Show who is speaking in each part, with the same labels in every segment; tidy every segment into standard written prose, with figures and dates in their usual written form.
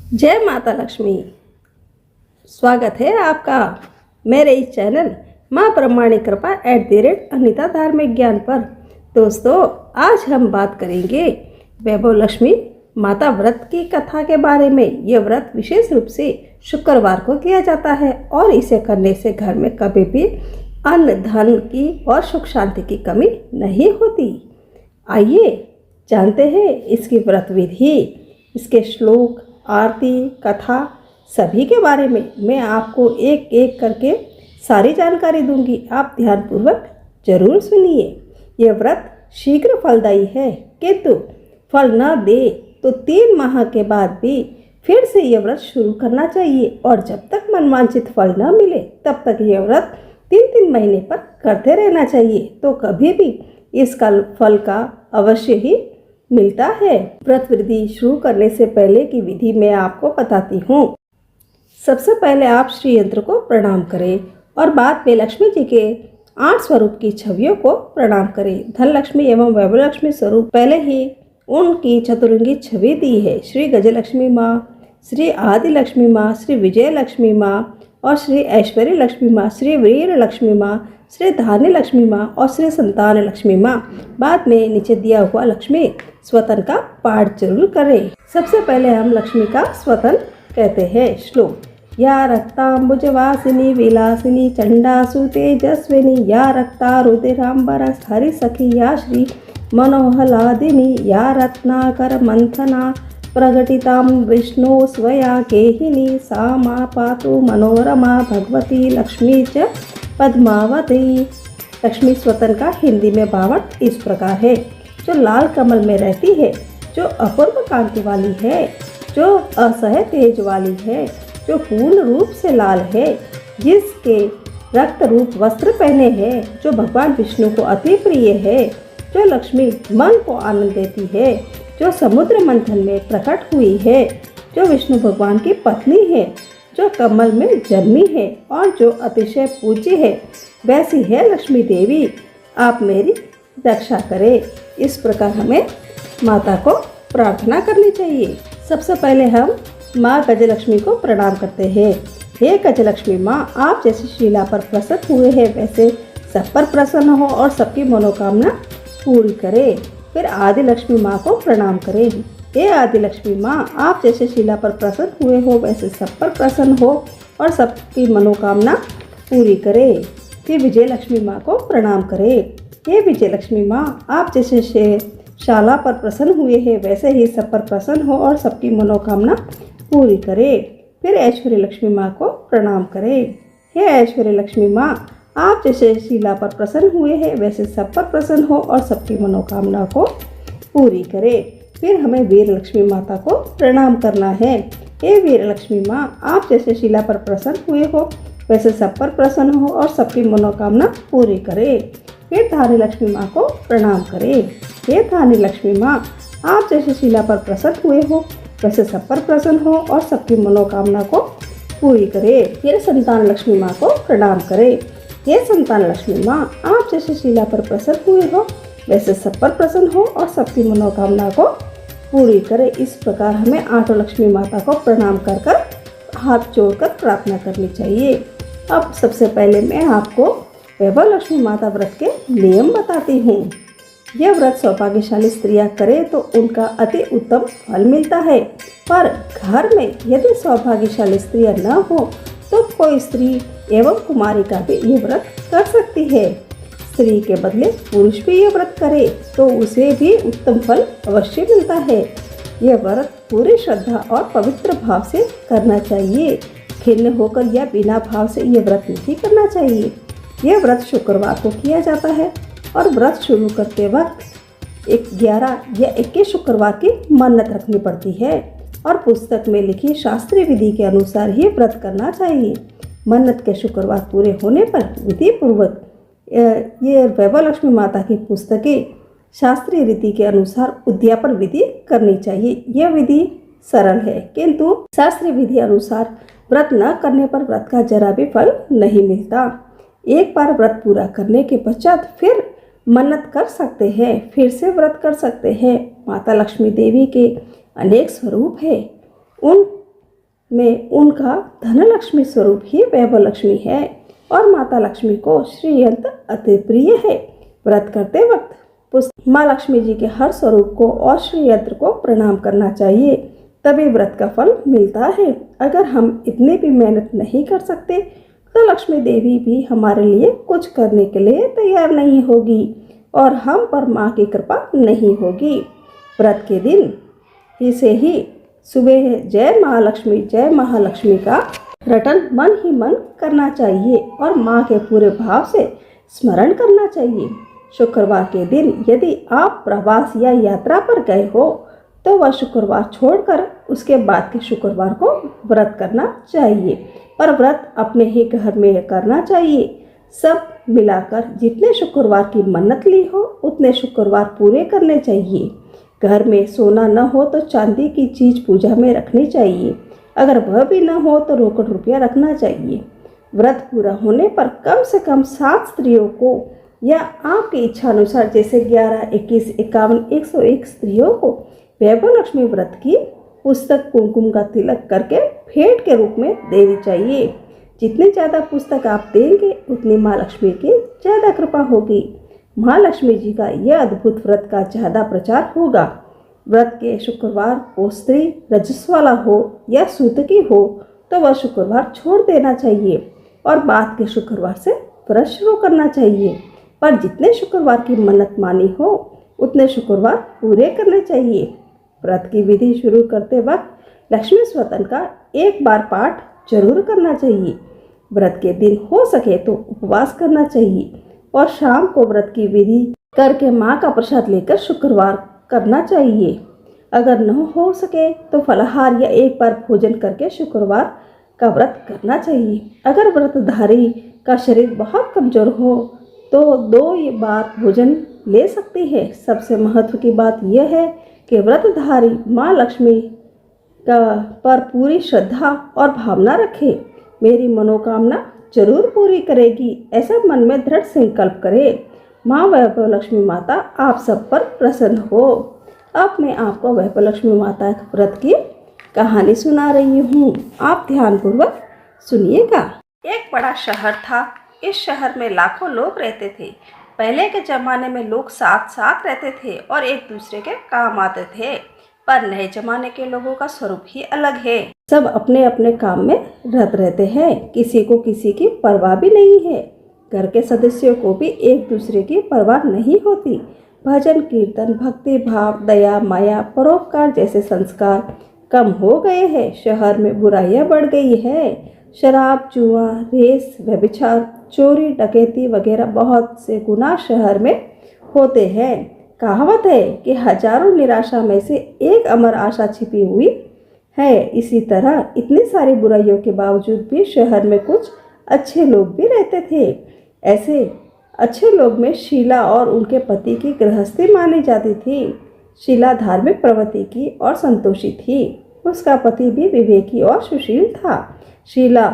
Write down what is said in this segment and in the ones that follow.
Speaker 1: जय माता लक्ष्मी। स्वागत है आपका मेरे इस चैनल माँ ब्रह्मांडी कृपा @अनिता धार्मिक ज्ञान पर। दोस्तों, आज हम बात करेंगे वैभव लक्ष्मी माता व्रत की कथा के बारे में। यह व्रत विशेष रूप से शुक्रवार को किया जाता है और इसे करने से घर में कभी भी अन्न धन की और सुख शांति की कमी नहीं होती। आइए जानते हैं इसकी व्रत विधि, इसके श्लोक, आरती, कथा सभी के बारे में। मैं आपको एक एक करके सारी जानकारी दूंगी, आप ध्यानपूर्वक जरूर सुनिए। यह व्रत शीघ्र फलदायी है, किंतु फल न दे तो 3 माह के बाद भी फिर से यह व्रत शुरू करना चाहिए और जब तक मनवांछित फल न मिले तब तक यह व्रत 3-3 महीने पर करते रहना चाहिए, तो कभी भी इसका फल का अवश्य ही मिलता है। व्रत विधि शुरू करने से पहले की विधि मैं आपको बताती हूँ। सबसे पहले आप श्री यंत्र को प्रणाम करें और बाद में लक्ष्मी जी के 8 स्वरूप की छवियों को प्रणाम करें। धन लक्ष्मी एवं वैभव लक्ष्मी स्वरूप पहले ही उनकी चतुरंगी छवि दी है। श्री गजलक्ष्मी माँ, श्री आदि लक्ष्मी माँ, श्री विजय लक्ष्मी माँ और श्री ऐश्वर्य लक्ष्मी माँ, श्री वीर लक्ष्मी माँ, श्री धान्य लक्ष्मी माँ और श्री संतान लक्ष्मी माँ। बाद में नीचे दिया हुआ लक्ष्मी स्वतन का पाठ जरूर करें। सबसे पहले हम लक्ष्मी का स्वतन कहते हैं। श्लोक: या रक्तांबुजवासिनी विलासिनी चंडासु तेजस्विनी, या रक्ता रुधिरांबरस हरि सखी, या श्री मनोहलादिनी, या रत्नाकर मंथना प्रगटितां विष्णु स्वया केहिनी, सा मा पातु मनोरमा भगवती लक्ष्मी च पद्मावती। लक्ष्मी स्वतन का हिंदी में भावार्थ इस प्रकार है: जो लाल कमल में रहती है, जो अपूर्व कांति वाली है, जो असह्य तेज वाली है, जो पूर्ण रूप से लाल है, जिसके रक्त रूप वस्त्र पहने हैं, जो भगवान विष्णु को अति प्रिय है, जो लक्ष्मी मन को आनंद देती है, जो समुद्र मंथन में प्रकट हुई है, जो विष्णु भगवान की पत्नी है, जो कमल में जन्मी है और जो अतिशय पूज्य है, वैसी है लक्ष्मी देवी। आप मेरी रक्षा करें। इस प्रकार हमें माता को प्रार्थना करनी चाहिए। सबसे पहले हम माँ गजलक्ष्मी को प्रणाम करते हैं। हे गजलक्ष्मी माँ, आप जैसे शीला पर प्रसन्न हुए हैं वैसे सब पर प्रसन्न हो और सबकी मनोकामना पूरी करे। फिर आदि लक्ष्मी माँ को प्रणाम करें। हे आदि लक्ष्मी माँ, आप जैसे शीला पर प्रसन्न हुए हो वैसे सब पर प्रसन्न हो और सबकी मनोकामना पूरी करे। फिर विजय लक्ष्मी माँ को प्रणाम करें। हे विजय लक्ष्मी माँ, आप जैसे शाला पर प्रसन्न हुए हैं वैसे ही सब पर प्रसन्न हो और सबकी मनोकामना पूरी करे। फिर ऐश्वर्य लक्ष्मी माँ को प्रणाम करें। हे ऐश्वर्य लक्ष्मी माँ, आप जैसे शीला पर प्रसन्न हुए हैं वैसे सब पर प्रसन्न हो और सबकी मनोकामना को पूरी करे। फिर हमें वीर लक्ष्मी माता को प्रणाम करना है। हे वीर लक्ष्मी माँ, आप जैसे शीला पर प्रसन्न हुए हो वैसे सब पर प्रसन्न हो और सबकी मनोकामना पूरी करे। फिर धानी लक्ष्मी माँ को प्रणाम करें। हे धानी लक्ष्मी माँ, आप जैसे शीला पर प्रसन्न हुए हो वैसे सब पर प्रसन्न हो और सबकी मनोकामना को पूरी करें। फिर संतान लक्ष्मी माँ को प्रणाम करें। हे संतान लक्ष्मी माँ, आप जैसे शीला पर प्रसन्न हुए हो वैसे सब पर प्रसन्न हो और सबकी मनोकामना को पूरी करें। इस प्रकार हमें 8 लक्ष्मी माता को प्रणाम कर कर हाथ जोड़कर प्रार्थना करनी चाहिए। अब सबसे पहले मैं आपको वैभव लक्ष्मी माता व्रत के नियम बताती हूँ। यह व्रत सौभाग्यशाली स्त्रियां करें तो उनका अति उत्तम फल मिलता है, पर घर में यदि सौभाग्यशाली स्त्रियां न हो तो कोई स्त्री एवं कुमारी का भी यह व्रत कर सकती है। स्त्री के बदले पुरुष भी यह व्रत करे तो उसे भी उत्तम फल अवश्य मिलता है। यह व्रत पूरी श्रद्धा और पवित्र भाव से करना चाहिए। खिन्न होकर या बिना भाव से यह व्रत नहीं करना चाहिए। यह व्रत शुक्रवार को किया जाता है और व्रत शुरू करते वक्त 11 या 21 शुक्रवार की मन्नत रखनी पड़ती है और पुस्तक में लिखी शास्त्रीय विधि के अनुसार ही व्रत करना चाहिए। मन्नत के शुक्रवार पूरे होने पर विधि पूर्वक ये वैभव लक्ष्मी माता की पुस्तकें शास्त्रीय रीति के अनुसार उद्यापन विधि करनी चाहिए। यह विधि सरल है, किंतु शास्त्रीय विधि अनुसार व्रत न करने पर व्रत का जरा भी फल नहीं मिलता। एक बार व्रत पूरा करने के पश्चात फिर मन्नत कर सकते हैं, फिर से व्रत कर सकते हैं। माता लक्ष्मी देवी के अनेक स्वरूप है, उन में उनका धनलक्ष्मी स्वरूप ही वैभव लक्ष्मी है और माता लक्ष्मी को श्रीयंत्र अति प्रिय है। व्रत करते वक्त माँ लक्ष्मी जी के हर स्वरूप को और श्रीयंत्र को प्रणाम करना चाहिए, तभी व्रत का फल मिलता है। अगर हम इतनी भी मेहनत नहीं कर सकते तो लक्ष्मी देवी भी हमारे लिए कुछ करने के लिए तैयार नहीं होगी और हम पर माँ की कृपा नहीं होगी। व्रत के दिन ही सुबह जय महालक्ष्मी का रटन मन ही मन करना चाहिए और माँ के पूरे भाव से स्मरण करना चाहिए। शुक्रवार के दिन यदि आप प्रवास या यात्रा पर गए हो तो वह शुक्रवार छोड़कर उसके बाद के शुक्रवार को व्रत करना चाहिए, पर व्रत अपने ही घर में करना चाहिए। सब मिलाकर जितने शुक्रवार की मन्नत ली हो उतने शुक्रवार पूरे करने चाहिए। घर में सोना न हो तो चांदी की चीज पूजा में रखनी चाहिए, अगर वह भी न हो तो रोकड़ रुपया रखना चाहिए। व्रत पूरा होने पर कम से कम 7 स्त्रियों को या आपकी इच्छा अनुसार जैसे 11, 21, 51, 101 स्त्रियों को वैभव लक्ष्मी व्रत की पुस्तक कुमकुम का तिलक करके भेंट के रूप में देनी चाहिए। जितनी ज़्यादा पुस्तक आप देंगे उतनी माँ लक्ष्मी की ज़्यादा कृपा होगी। माँ लक्ष्मी जी का यह अद्भुत व्रत का ज़्यादा प्रचार होगा। व्रत के शुक्रवार को स्त्री रजस्वाला हो या सूतकी हो तो वह शुक्रवार छोड़ देना चाहिए और बाद के शुक्रवार से व्रत शुरू करना चाहिए, पर जितने शुक्रवार की मन्नत मानी हो उतने शुक्रवार पूरे करने चाहिए। व्रत की विधि शुरू करते वक्त लक्ष्मी स्तोत्र का एक बार पाठ जरूर करना चाहिए। व्रत के दिन हो सके तो उपवास करना चाहिए और शाम को व्रत की विधि करके माँ का प्रसाद लेकर शुक्रवार करना चाहिए। अगर न हो सके तो फलाहार या एक बार भोजन करके शुक्रवार का व्रत करना चाहिए। अगर व्रतधारी का शरीर बहुत कमजोर हो तो 2 बार भोजन ले सकती है। सबसे महत्व की बात यह है कि व्रतधारी माँ लक्ष्मी का पर पूरी श्रद्धा और भावना रखे। मेरी मनोकामना जरूर पूरी करेगी, ऐसा मन में दृढ़ संकल्प करे। माँ वैभव लक्ष्मी माता आप सब पर प्रसन्न हो। अब मैं आपको वैभव लक्ष्मी माता व्रत की कहानी सुना रही हूँ, आप ध्यानपूर्वक सुनिएगा। एक बड़ा शहर था। इस शहर में लाखों लोग रहते थे। पहले के जमाने में लोग साथ साथ रहते थे और एक दूसरे के काम आते थे, पर नए जमाने के लोगों का स्वरूप ही अलग है। सब अपने अपने काम में रत रहते हैं, किसी को किसी की परवाह भी नहीं है। घर के सदस्यों को भी एक दूसरे की परवाह नहीं होती। भजन कीर्तन, भक्ति भाव, दया माया, परोपकार जैसे संस्कार कम हो गए हैं। शहर में बुराइयां बढ़ गई है। शराब, जुआ, रेस, व्यभिचार, चोरी, डकैती वगैरह बहुत से गुनाह शहर में होते हैं। कहावत है कि हजारों निराशा में से एक अमर आशा छिपी हुई है। इसी तरह इतनी सारी बुराइयों के बावजूद भी शहर में कुछ अच्छे लोग भी रहते थे। ऐसे अच्छे लोग में शीला और उनके पति की गृहस्थी मानी जाती थी। शीला धार्मिक प्रवृत्ति की और संतोषी थी। उसका पति भी विवेकी और सुशील था। शीला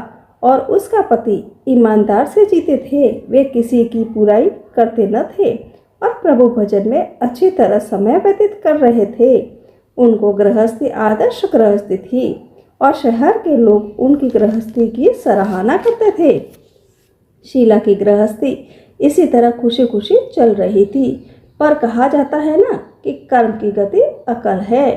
Speaker 1: और उसका पति ईमानदार से जीते थे। वे किसी की बुराई करते न थे और प्रभु भजन में अच्छी तरह समय व्यतीत कर रहे थे। उनको गृहस्थी आदर्श गृहस्थी थी और शहर के लोग उनकी गृहस्थी की सराहना करते थे। शीला की गृहस्थी इसी तरह खुशी खुशी चल रही थी, पर कहा जाता है ना कि कर्म की गति अकल है।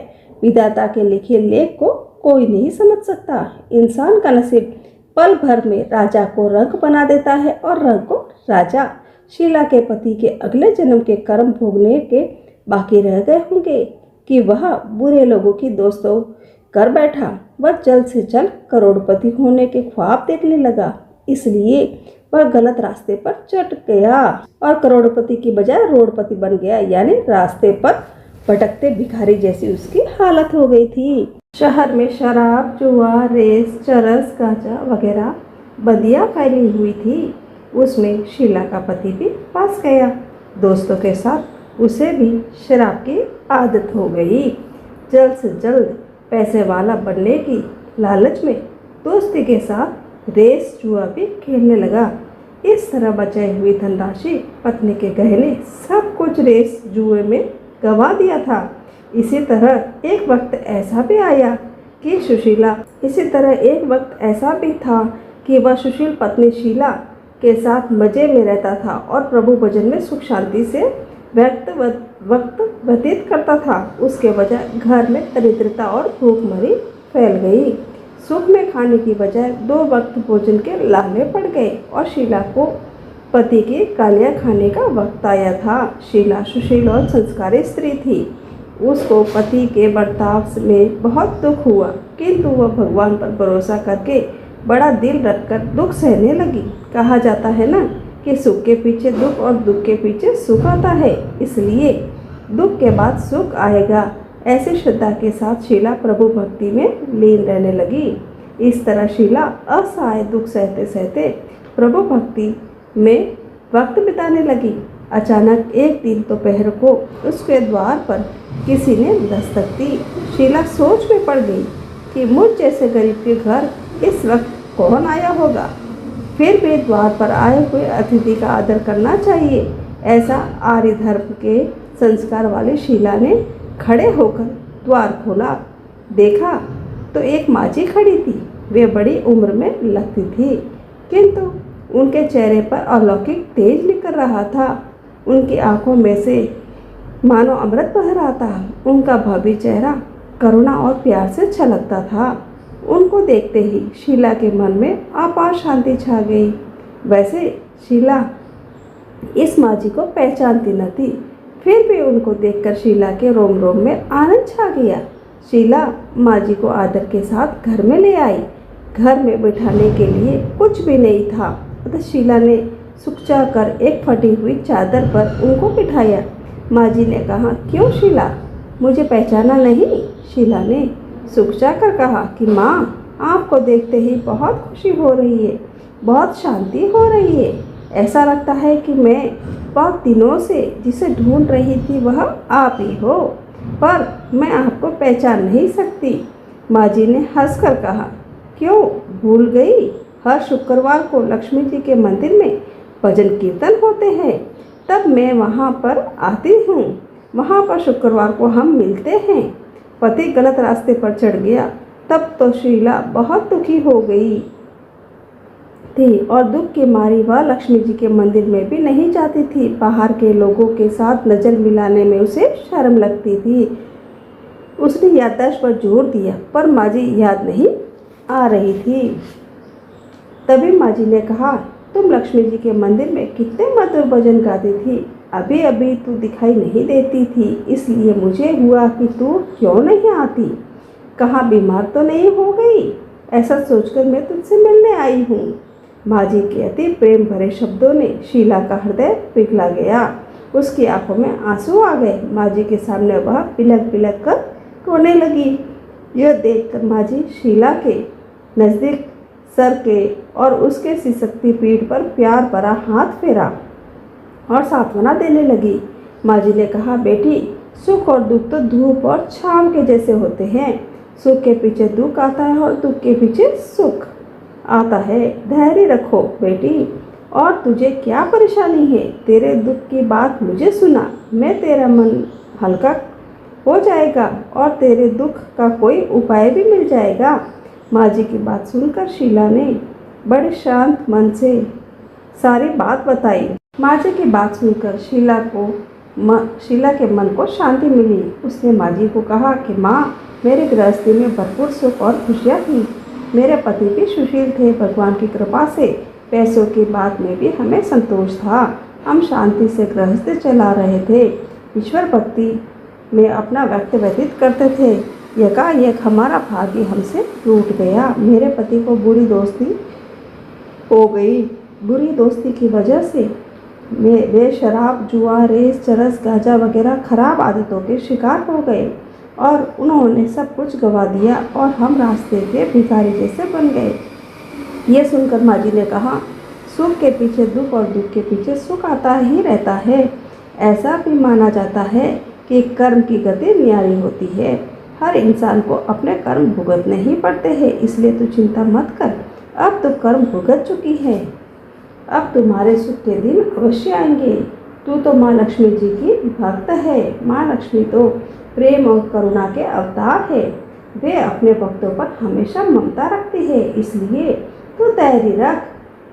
Speaker 1: विधाता के लिखे लेख को कोई नहीं समझ सकता। इंसान का नसीब पल भर में राजा को रंक बना देता है और रंक को राजा। शीला के पति के अगले जन्म के कर्म भोगने के बाकी रह गए होंगे कि वह बुरे लोगों की दोस्तों कर बैठा। वह जल्द से जल्द करोड़पति होने के ख्वाब देखने लगा, इसलिए वह गलत रास्ते पर चढ़ गया और करोड़पति की बजाय रोडपति बन गया, यानी रास्ते पर भटकते भिखारी जैसी उसकी हालत हो गई थी। शहर में शराब, जुआ, रेस, चरस, गांजा वगैरह बदियां फैली हुई थी। उसमें शीला का पति भी फंस गया। दोस्तों के साथ उसे भी शराब की आदत हो गई। जल्द से जल्द पैसे वाला बनने की लालच में दोस्ती के साथ रेस, जुआ भी खेलने लगा। इस तरह बचाई हुई धनराशि, पत्नी के गहने, सब कुछ रेस जुए में गंवा दिया था। इसी तरह एक वक्त ऐसा भी आया कि सुशीला। इसी तरह एक वक्त ऐसा भी था कि वह सुशील पत्नी शीला के साथ मजे में रहता था और प्रभु भजन में सुख शांति से वक्त व्यतीत करता था। उसके बजाय घर में दरिद्रता और भूखमरी फैल गई। सुख में खाने की बजाय 2 वक्त भोजन के लाले पड़ गए और शीला को पति की गालियाँ खाने का वक्त आया था। शीला सुशील और संस्कारी स्त्री थी। उसको पति के बर्ताव में बहुत दुख हुआ, किंतु वह भगवान पर भरोसा करके बड़ा दिल रखकर दुख सहने लगी। कहा जाता है ना कि सुख के पीछे दुख और दुख के पीछे सुख आता है, इसलिए दुख के बाद सुख आएगा। ऐसी श्रद्धा के साथ शीला प्रभु भक्ति में लीन रहने लगी। इस तरह शीला असहाय दुख सहते सहते प्रभु भक्ति में वक्त बिताने लगी। अचानक एक दिन दोपहर को उसके द्वार पर किसी ने दस्तक दी। शीला सोच में पड़ गई कि मुझ जैसे गरीब के घर इस वक्त कौन आया होगा। फिर भी द्वार पर आए हुए अतिथि का आदर करना चाहिए, ऐसा आर्य धर्म के संस्कार वाली शीला ने खड़े होकर द्वार खोला। देखा तो एक माझी खड़ी थी। वे बड़ी उम्र में लगती थी, किंतु उनके चेहरे पर अलौकिक तेज निकल रहा था। उनकी आंखों में से मानो अमृत बह रहा था। उनका भव्य चेहरा करुणा और प्यार से छलकता था। उनको देखते ही शीला के मन में अपार शांति छा गई। वैसे शीला इस माझी को पहचानती न थी, फिर भी उनको देखकर शीला के रोम रोम में आनंद छा गया। शीला माझी को आदर के साथ घर में ले आई। घर में बिठाने के लिए कुछ भी नहीं था, अतः शीला ने सुकचा कर एक फटी हुई चादर पर उनको बिठाया। माझी ने कहा, क्यों शीला, मुझे पहचाना नहीं? शीला ने सुकचा कर कहा कि माँ, आपको देखते ही बहुत खुशी हो रही है, बहुत शांति हो रही है। ऐसा लगता है कि मैं बहुत दिनों से जिसे ढूंढ रही थी वह आप ही हो, पर मैं आपको पहचान नहीं सकती। माझी ने हंसकर कहा, क्यों भूल गई? हर शुक्रवार को लक्ष्मी जी के मंदिर में भजन कीर्तन होते हैं, तब मैं वहाँ पर आती हूँ। वहाँ पर शुक्रवार को हम मिलते हैं। पति गलत रास्ते पर चढ़ गया तब तो शीला बहुत दुखी हो गई थी और दुख की मारी वह लक्ष्मी जी के मंदिर में भी नहीं जाती थी। बाहर के लोगों के साथ नज़र मिलाने में उसे शर्म लगती थी। उसने याददाश्त पर जोर दिया, पर माझी याद नहीं आ रही थी। तभी माझी ने कहा, तुम लक्ष्मी जी के मंदिर में कितने मधुर भजन गाती थी। अभी अभी तू दिखाई नहीं देती थी, इसलिए मुझे हुआ कि तू क्यों नहीं आती। कहाँ बीमार तो नहीं हो गई? ऐसा सोचकर मैं तुझसे मिलने आई हूँ। माझी के अति प्रेम भरे शब्दों ने शीला का हृदय पिघला गया। उसकी आंखों में आंसू आ गए। माझी के सामने वह बिलक बिलक कर रोने लगी। यह देखकर माझी शीला के नज़दीक सर के और उसके सिसकती पीठ पर प्यार भरा हाथ फेरा और सांत्वना देने लगी। माझी ने कहा, बेटी, सुख और दुख तो धूप और छांव के जैसे होते हैं। सुख के पीछे दुख आता है और दुख के पीछे सुख आता है। धैर्य रखो बेटी। और तुझे क्या परेशानी है? तेरे दुख की बात मुझे सुना, मैं तेरा मन हल्का हो जाएगा और तेरे दुख का कोई उपाय भी मिल जाएगा। माझी की बात सुनकर शीला ने बड़े शांत मन से सारी बात बताई। माझी की बात सुनकर शीला के मन को शांति मिली। उसने माझी को कहा कि माँ, मेरे गृहस्थी में भरपूर सुख और खुशियाँ थी। मेरे पति भी सुशील थे। भगवान की कृपा से पैसों की बात में भी हमें संतोष था। हम शांति से गृहस्थी चला रहे थे। ईश्वर भक्ति में अपना वक्त व्यतीत करते थे। यकायक हमारा भाग्य हमसे टूट गया। मेरे पति को बुरी दोस्ती हो गई। बुरी दोस्ती की वजह से वे शराब, जुआ, रेस, चरस, गांजा वगैरह खराब आदतों के शिकार हो गए और उन्होंने सब कुछ गंवा दिया और हम रास्ते के भिखारी जैसे बन गए। ये सुनकर माझी ने कहा, सुख के पीछे दुख और दुख के पीछे सुख आता ही रहता है। ऐसा भी माना जाता है कि कर्म की गति न्यारी होती है। हर इंसान को अपने कर्म भुगतने ही पड़ते हैं, इसलिए तू चिंता मत कर। अब तो कर्म भुगत चुकी है। अब तुम्हारे सुख के दिन अवश्य आएंगे। तू तो माँ लक्ष्मी जी की भक्त है। माँ लक्ष्मी तो प्रेम और करुणा के अवतार है। वे अपने भक्तों पर हमेशा ममता रखती है, इसलिए तू तैयारी रख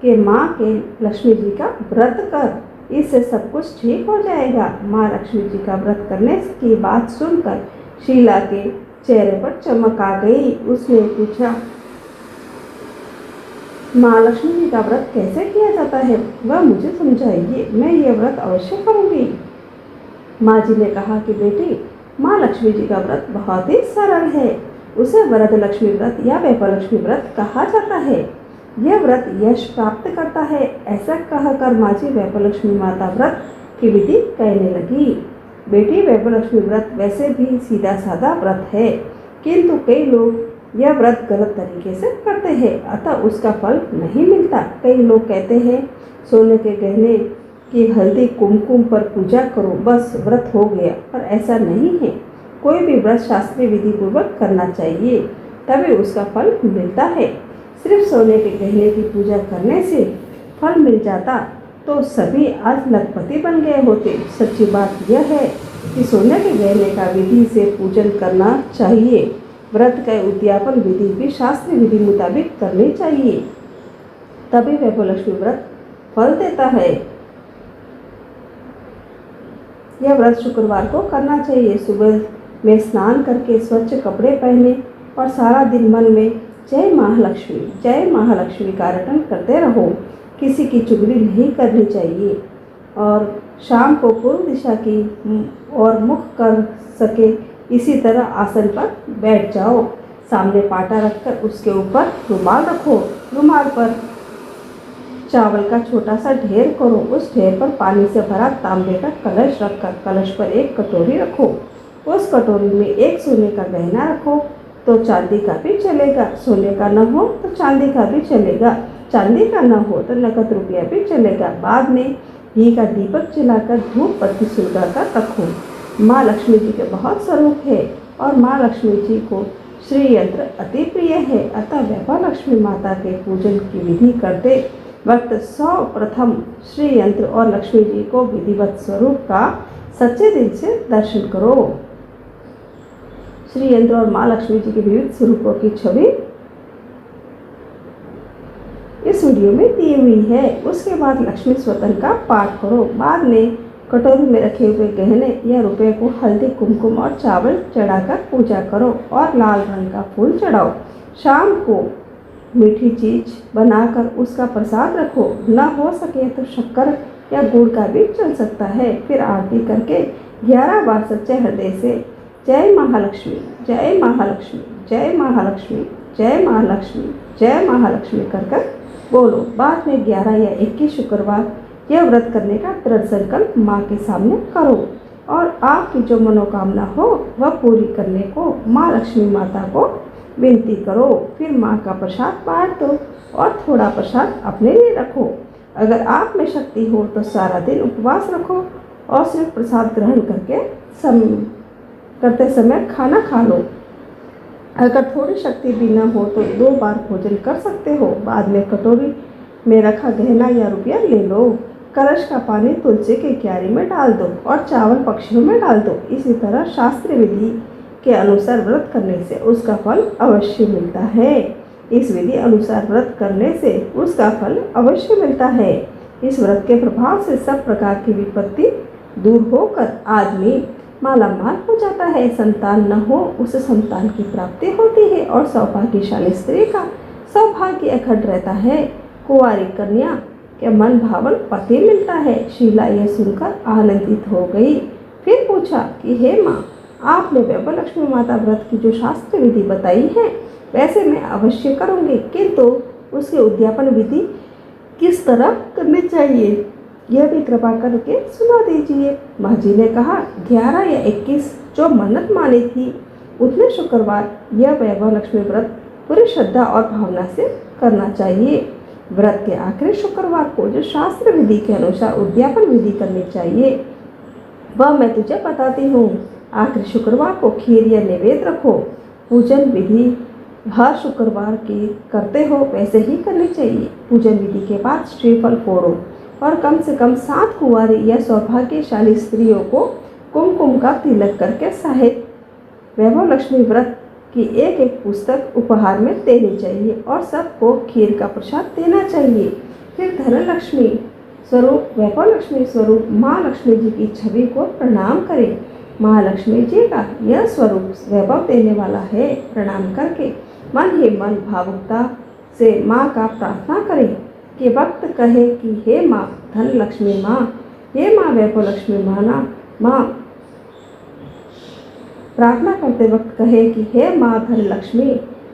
Speaker 1: कि माँ के लक्ष्मी जी का व्रत कर, इससे सब कुछ ठीक हो जाएगा। माँ लक्ष्मी जी का व्रत करने की बात सुनकर शीला के चेहरे पर चमक आ गई। उसने पूछा, माँ लक्ष्मी जी का व्रत कैसे किया जाता है, वह मुझे समझाइए, मैं ये व्रत अवश्य करूँगी। माँ जी ने कहा कि बेटी, माँ लक्ष्मी जी का व्रत बहुत ही सरल है। उसे वरद लक्ष्मी व्रत या वैभव लक्ष्मी व्रत कहा जाता है। यह व्रत यश प्राप्त करता है। ऐसा कहकर माँ जी वैभव लक्ष्मी माता व्रत की विधि कहने लगी। बेटी, वैभव लक्ष्मी व्रत वैसे भी सीधा साधा व्रत है, किंतु कई लोग यह व्रत गलत तरीके से करते हैं, अतः उसका फल नहीं मिलता। कई लोग कहते हैं सोने के गहने की हल्दी कुमकुम पर पूजा करो, बस व्रत हो गया, पर ऐसा नहीं है। कोई भी व्रत शास्त्रीय विधि पूर्वक करना चाहिए, तभी उसका फल मिलता है। सिर्फ सोने के गहने की पूजा करने से फल मिल जाता तो सभी आज लखपति बन गए होते। सच्ची बात यह है कि सोने के गहने का विधि से पूजन करना चाहिए। व्रत का उद्यापन विधि भी शास्त्रीय विधि मुताबिक करनी चाहिए, तभी वैभव लक्ष्मी व्रत फल देता है। यह व्रत शुक्रवार को करना चाहिए। सुबह में स्नान करके स्वच्छ कपड़े पहने और सारा दिन मन में जय महालक्ष्मी का रटन करते रहो। किसी की चुगली नहीं करनी चाहिए और शाम को पूर्व दिशा की और मुख कर सके इसी तरह आसन पर बैठ जाओ। सामने पाटा रखकर उसके ऊपर रुमाल रखो। रुमाल पर चावल का छोटा सा ढेर करो। उस ढेर पर पानी से भरा तांबे का कलश रखकर कलश पर एक कटोरी रखो। उस कटोरी में एक सोने का गहना रखो तो चांदी का भी चलेगा, सोने का न हो तो चांदी का भी चलेगा, चांदी का न हो तो नकद रुपया भी चलेगा। बाद में घी का दीपक जलाकर धूप बत्ती सुलगाकर रखो। माँ लक्ष्मी जी के बहुत स्वरूप है और माँ लक्ष्मी जी को श्री यंत्र अति प्रिय है, अतः वैभव लक्ष्मी माता के पूजन की विधि करते वक्त सर्वप्रथम श्री यंत्र और लक्ष्मी जी को विधिवत स्वरूप का सच्चे दिल से दर्शन करो। श्री यंत्र और माँ लक्ष्मी जी के विविध स्वरूपों की छवि इस वीडियो में दी हुई है। उसके बाद लक्ष्मी स्वतन का पाठ करो। बाद में कटोरी में रखे हुए गहने या रुपए को हल्दी कुमकुम और चावल चढ़ाकर पूजा करो और लाल रंग का फूल चढ़ाओ। शाम को मीठी चीज बनाकर उसका प्रसाद रखो। न हो सके तो शक्कर या गुड़ का भी चल सकता है। फिर आरती करके 11 बार सच्चे हृदय से जय महालक्ष्मी, जय महालक्ष्मी, जय महालक्ष्मी, जय महालक्ष्मी, जय महालक्ष्मी कर बोलो। बाद में 11 या 21 शुक्रवार यह व्रत करने का दृढ़ संकल्प माँ के सामने करो और आपकी जो मनोकामना हो वह पूरी करने को माँ लक्ष्मी माता को विनती करो। फिर माँ का प्रसाद बांट दो और थोड़ा प्रसाद अपने लिए रखो। अगर आप में शक्ति हो तो सारा दिन उपवास रखो और सिर्फ प्रसाद ग्रहण करते समय खाना खा लो। अगर थोड़ी शक्ति भी न हो तो 2 बार भोजन कर सकते हो। बाद में कटोरी में रखा गहना या रुपया ले लो। कलश का पानी तुलसी के क्यारी में डाल दो और चावल पक्षियों में डाल दो। इसी तरह शास्त्रीय विधि के अनुसार व्रत करने से उसका फल अवश्य मिलता है। इस विधि अनुसार व्रत करने से उसका फल अवश्य मिलता है। इस व्रत के प्रभाव से सब प्रकार की विपत्ति दूर होकर आदमी मालामाल हो जाता है। संतान न हो उसे संतान की प्राप्ति होती है और सौभाग्यशाली स्त्री का सौभाग्य अखंड रहता है। कुंवारी कन्या के मन भावन पति मिलता है। शीला यह सुनकर आनंदित हो गई। फिर पूछा कि हे माँ, आपने वैभव लक्ष्मी माता व्रत की जो शास्त्र विधि बताई है वैसे मैं अवश्य करूँगी, किंतु उसके उद्यापन विधि किस तरह करनी चाहिए यह भी कृपा करके सुना दीजिए। माँ जी ने कहा 11 या 21 जो मन्नत मानी थी उतने शुक्रवार यह वैभव लक्ष्मी व्रत पूरी श्रद्धा और भावना से करना चाहिए। व्रत के आखिरी शुक्रवार को जो शास्त्र विधि के अनुसार उद्यापन विधि करनी चाहिए वह मैं तुझे बताती हूँ। आखिरी शुक्रवार को खीर या नैवेद्य रखो। पूजन विधि हर शुक्रवार की करते हो वैसे ही करनी चाहिए। पूजन विधि के बाद श्रीफल फोड़ो और कम से कम 7 कुंवारी या सौभाग्यशाली स्त्रियों को कुमकुम का तिलक करके सहित वैभव लक्ष्मी व्रत कि एक एक पुस्तक उपहार में देनी चाहिए और सबको खीर का प्रसाद देना चाहिए। फिर धनलक्ष्मी स्वरूप वैभव लक्ष्मी स्वरूप माँ लक्ष्मी जी की छवि को प्रणाम करें। माँ लक्ष्मी जी का यह स्वरूप वैभव देने वाला है। प्रणाम करके मन ही मन भावुकता से माँ का प्रार्थना करें कि वक्त कहे कि हे माँ धनलक्ष्मी माँ, हे माँ वैभव लक्ष्मी माँ। प्रार्थना करते वक्त कहे कि हे माँ धनलक्ष्मी,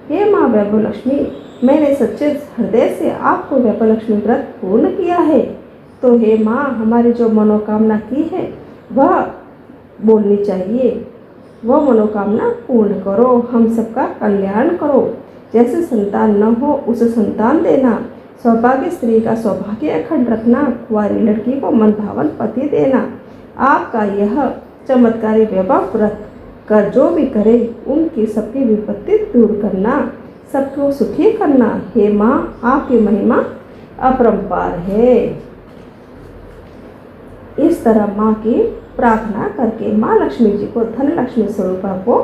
Speaker 1: हे माँ वैभव लक्ष्मी, मैंने सच्चे हृदय से आपको वैभव लक्ष्मी व्रत पूर्ण किया है, तो हे माँ हमारी जो मनोकामना की है वह बोलनी चाहिए। वह मनोकामना पूर्ण करो, हम सबका कल्याण करो। जैसे संतान न हो उसे संतान देना, सौभाग्य स्त्री का सौभाग्य अखंड रखना, कुंवारी लड़की को मनभावन पति देना। आपका यह चमत्कारी वैभव व्रत कर जो भी करे उनकी सबकी विपत्ति दूर करना, सबको सुखी करना। हे माँ आपकी महिमा अपरंपार है। इस तरह माँ की प्रार्थना करके माँ लक्ष्मी जी को धनलक्ष्मी स्वरूपा को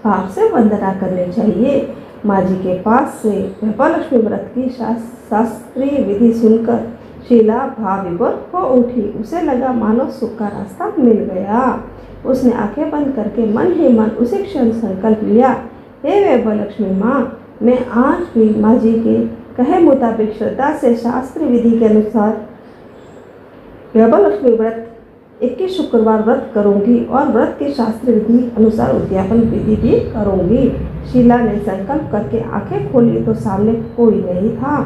Speaker 1: भाव से वंदना करनी चाहिए। माँ जी के पास से वैभव लक्ष्मी व्रत की शास्त्रीय विधि सुनकर शीला भाव विभोर हो उठी। उसे लगा मानो सुख का रास्ता मिल गया। उसने आंखें बंद करके मन ही मन उसी क्षण संकल्प लिया, हे वैभव लक्ष्मी माँ, मैं आज भी माँ जी के कहे मुताबिक श्रद्धा से शास्त्रीय विधि के अनुसार वैभव लक्ष्मी व्रत 21 शुक्रवार व्रत करूंगी और व्रत के शास्त्रीय विधि अनुसार उद्यापन विधि भी करूंगी। शीला ने संकल्प करके आंखें खोली तो सामने कोई नहीं था।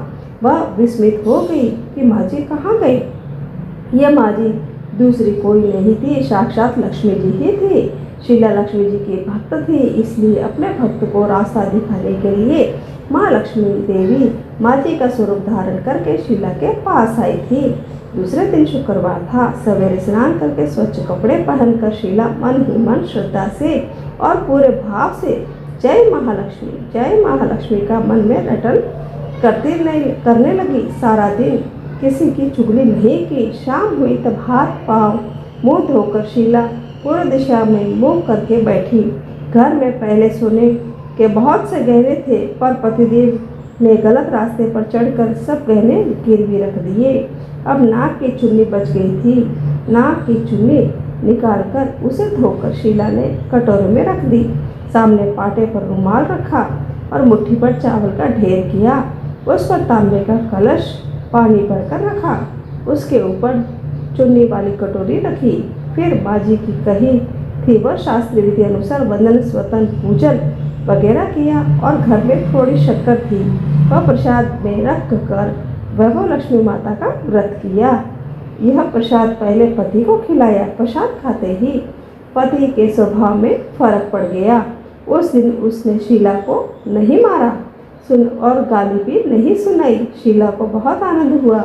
Speaker 1: वह विस्मित हो गई कि माँ जी कहाँ गए। यह माँ जी दूसरी कोई नहीं थी, साक्षात लक्ष्मी जी ही थी। शीला लक्ष्मी जी की भक्त थी, इसलिए अपने भक्त को रास्ता दिखाने के लिए माँ लक्ष्मी देवी माँ जी का स्वरूप धारण करके शीला के पास आई थी। दूसरे दिन शुक्रवार था। सवेरे स्नान करके स्वच्छ कपड़े पहनकर शीला मन ही मन श्रद्धा से और पूरे भाव से जय महालक्ष्मी का मन में रटन करने लगी। सारा दिन किसी की चुगली नहीं की। शाम हुई तब हाथ पांव मुंह धोकर शीला पूर्व दिशा में मुंह करके बैठी। घर में पहले सोने के बहुत से गहने थे, पर पतिदेव ने गलत रास्ते पर चढ़कर सब गहने गिरवी रख दिए। अब नाक की चुन्नी बच गई थी। नाक की चुन्नी निकालकर उसे धोकर शीला ने कटोरे में रख दी। सामने पाटे पर रुमाल रखा और मुट्ठी पर चावल का ढेर किया। उस पर तांबे का कलश पानी भरकर रखा। उसके ऊपर चुन्नी वाली कटोरी रखी। फिर माँ जी की कही थी वह शास्त्रीय विधि अनुसार वंदन स्वतन पूजन वगैरह किया और घर में थोड़ी शक्कर थी वह प्रसाद में रख कर वैभव लक्ष्मी माता का व्रत किया। यह प्रसाद पहले पति को खिलाया। प्रसाद खाते ही पति के स्वभाव में फर्क पड़ गया। उस दिन उसने शीला को नहीं मारा और गाली भी नहीं सुनाई। शीला को बहुत आनंद हुआ।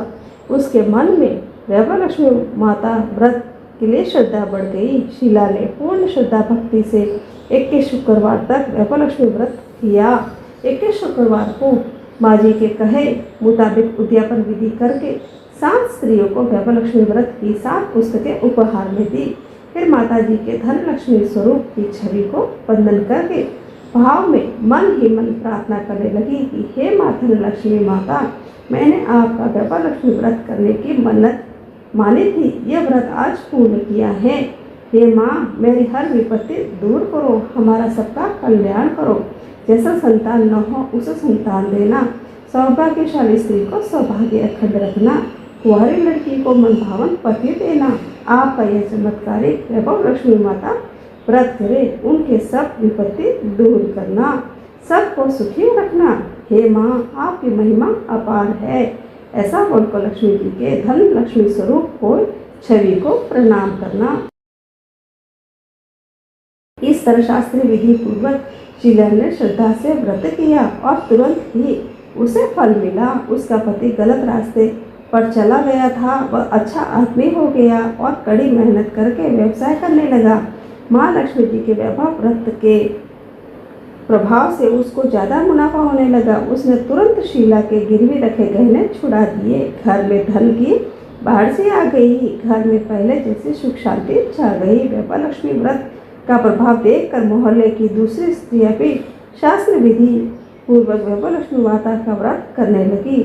Speaker 1: उसके मन में वैभव लक्ष्मी माता व्रत के लिए श्रद्धा बढ़ गई। शीला ने पूर्ण श्रद्धा भक्ति से 21 शुक्रवार तक वैभव लक्ष्मी व्रत किया। 21 शुक्रवार को माँ जी के कहे मुताबिक उद्यापन विधि करके 7 स्त्रियों को वैभव लक्ष्मी व्रत की 7 पुस्तकें उपहार में दी। फिर माता जी के धन लक्ष्मी स्वरूप की छवि को वंदन करके भाव में मन ही मन प्रार्थना करने लगी कि हे माँ धन लक्ष्मी माता, मैंने आपका वैभव लक्ष्मी व्रत करने की मन्नत मानी थी। यह व्रत आज पूर्ण किया है। हे माँ, मेरी हर विपत्ति दूर करो, हमारा सबका कल्याण करो। जैसा संतान न हो उसे संतान देना, सौभाग्यशाली स्त्री को सौभाग्य अखंड रखना, कुंवारी लड़की को मनभावन पति देना। आपका यह चमत्कारिक वैभव लक्ष्मी माता व्रत करे, उनके सब विपत्ति दूर करना, सबको सुखी रखना। हे माँ, आपकी महिमा अपार है। ऐसा बोलकर लक्ष्मी जी के धन लक्ष्मी स्वरूप को छवि को प्रणाम करना। इस तरह शास्त्रीय विधि पूर्वक शीला ने श्रद्धा से व्रत किया और तुरंत ही उसे फल मिला। उसका पति गलत रास्ते पर चला गया था, वह अच्छा आदमी हो गया और कड़ी मेहनत करके व्यवसाय करने लगा। माँ लक्ष्मी जी के वैभव व्रत के प्रभाव से उसको ज़्यादा मुनाफा होने लगा। उसने तुरंत शीला के गिरवी रखे गहने छुड़ा दिए। घर में धन की बाढ़ से आ गई। घर में पहले जैसी सुख शांति छा गई। वैभव लक्ष्मी व्रत का प्रभाव देखकर मोहल्ले की दूसरी स्त्रियां भी शास्त्र विधि पूर्वक वैभव लक्ष्मी माता का व्रत करने लगी।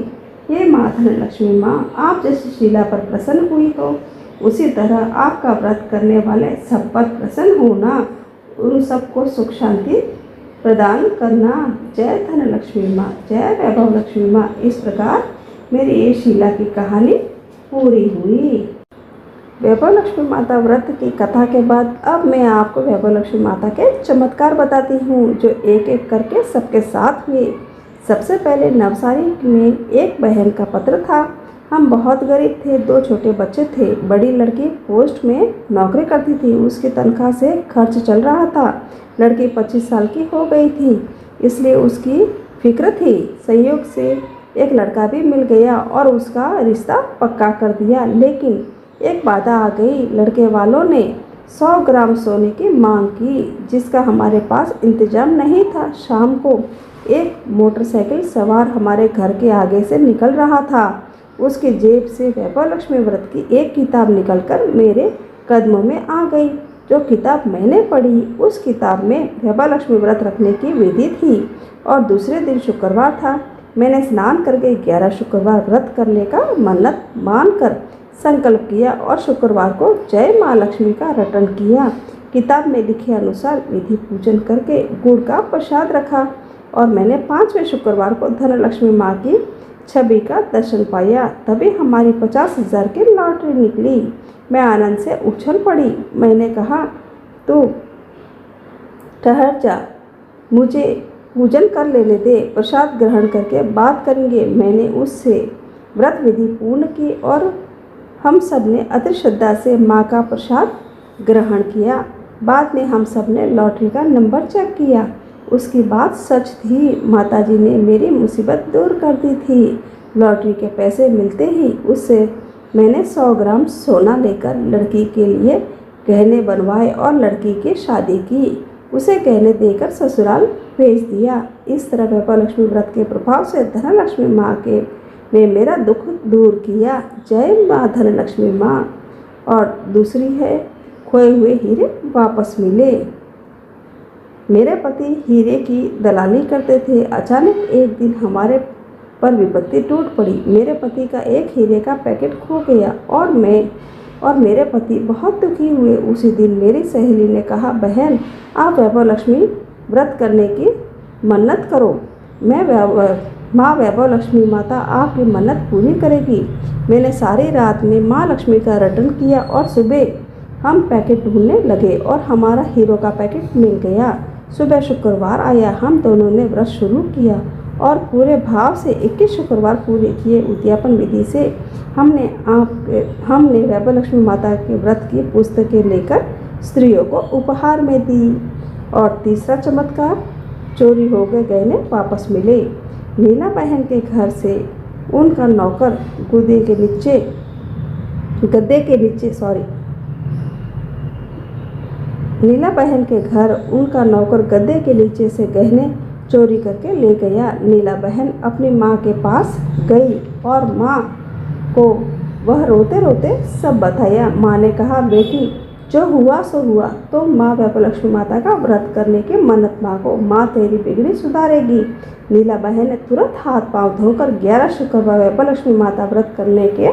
Speaker 1: हे माँ धनलक्ष्मी माँ, आप जैसी शीला पर प्रसन्न हुई हो, उसी तरह आपका व्रत करने वाले सब पर प्रसन्न होना, उन सबको सुख शांति प्रदान करना। जय धनलक्ष्मी माँ, जय वैभव लक्ष्मी माँ। इस प्रकार मेरी ये शीला की कहानी पूरी हुई। वैभव लक्ष्मी माता व्रत की कथा के बाद अब मैं आपको वैभव लक्ष्मी माता के चमत्कार बताती हूँ, जो एक एक करके सबके साथ हुए। सबसे पहले नवसारी में एक बहन का पत्र था। हम बहुत गरीब थे, 2 छोटे बच्चे थे। बड़ी लड़की पोस्ट में नौकरी करती थी, उसकी तनख्वाह से खर्च चल रहा था। लड़की 25 साल की हो गई थी, इसलिए उसकी फिक्र थी। संयोग से एक लड़का भी मिल गया और उसका रिश्ता पक्का कर दिया। लेकिन एक बाधा आ गई। लड़के वालों ने 100 ग्राम सोने की मांग की, जिसका हमारे पास इंतजाम नहीं था। शाम को एक मोटरसाइकिल सवार हमारे घर के आगे से निकल रहा था। उसकी जेब से वैभव लक्ष्मी व्रत की एक किताब निकलकर मेरे कदमों में आ गई। जो किताब मैंने पढ़ी, उस किताब में वैभव लक्ष्मी व्रत रखने की विधि थी और दूसरे दिन शुक्रवार था। मैंने स्नान करके 11 शुक्रवार व्रत करने का मन्नत मानकर संकल्प किया और शुक्रवार को जय माँ लक्ष्मी का रटन किया। किताब में लिखे अनुसार विधि पूजन करके गुड़ का प्रसाद रखा और मैंने 5वें शुक्रवार को धनलक्ष्मी माँ की छवि का दर्शन पाया। तभी हमारी 50,000 की लॉटरी निकली। मैं आनंद से उछल पड़ी। मैंने कहा, तू ठहर जा, मुझे पूजन कर लेने दे, प्रसाद ग्रहण करके बात करेंगे। मैंने उससे व्रत विधि पूर्ण की और हम सब ने अति श्रद्धा से माँ का प्रसाद ग्रहण किया। बाद में हम सब ने लॉटरी का नंबर चेक किया। उसकी बात सच थी। माताजी ने मेरी मुसीबत दूर कर दी थी। लॉटरी के पैसे मिलते ही उससे मैंने 100 ग्राम सोना लेकर लड़की के लिए गहने बनवाए और लड़की की शादी की। उसे गहने देकर ससुराल भेज दिया। इस तरह वैभव लक्ष्मी व्रत के प्रभाव से धनलक्ष्मी माँ ने मेरा दुख दूर किया। जय माँ धनलक्ष्मी माँ। और दूसरी है, खोए हुए हीरे वापस मिले। मेरे पति हीरे की दलाली करते थे। अचानक एक दिन हमारे पर विपत्ति टूट पड़ी। मेरे पति का एक हीरे का पैकेट खो गया और मैं और मेरे पति बहुत दुखी हुए। उसी दिन मेरी सहेली ने कहा, बहन, आप वैभव लक्ष्मी व्रत करने की मन्नत करो। माँ वैभव लक्ष्मी माता आपकी मन्नत पूरी करेगी। मैंने सारी रात में माँ लक्ष्मी का रटन किया और सुबह हम पैकेट ढूंढने लगे और हमारा हीरो का पैकेट मिल गया। सुबह शुक्रवार आया। हम दोनों ने व्रत शुरू किया और पूरे भाव से 21 शुक्रवार पूरे किए। उद्यापन विधि से हमने वैभव लक्ष्मी माता के व्रत की पुस्तकें लेकर स्त्रियों को उपहार में दी। और तीसरा चमत्कार, चोरी हो गए गहने वापस मिले। नीला बहन के घर से उनका नौकर गद्दे के नीचे नीला बहन के घर उनका नौकर गद्दे के नीचे से गहने चोरी करके ले गया। नीला बहन अपनी माँ के पास गई और माँ को वह रोते रोते सब बताया। माँ ने कहा, बेटी, जो हुआ सो हुआ। तो माँ वैभव लक्ष्मी माता का व्रत करने की मन्नत मांगो, माँ तेरी बिगड़ी सुधारेगी। नीला बहन ने तुरंत हाथ पांव धोकर 11 शुक्रवार वैभव लक्ष्मी माता व्रत करने के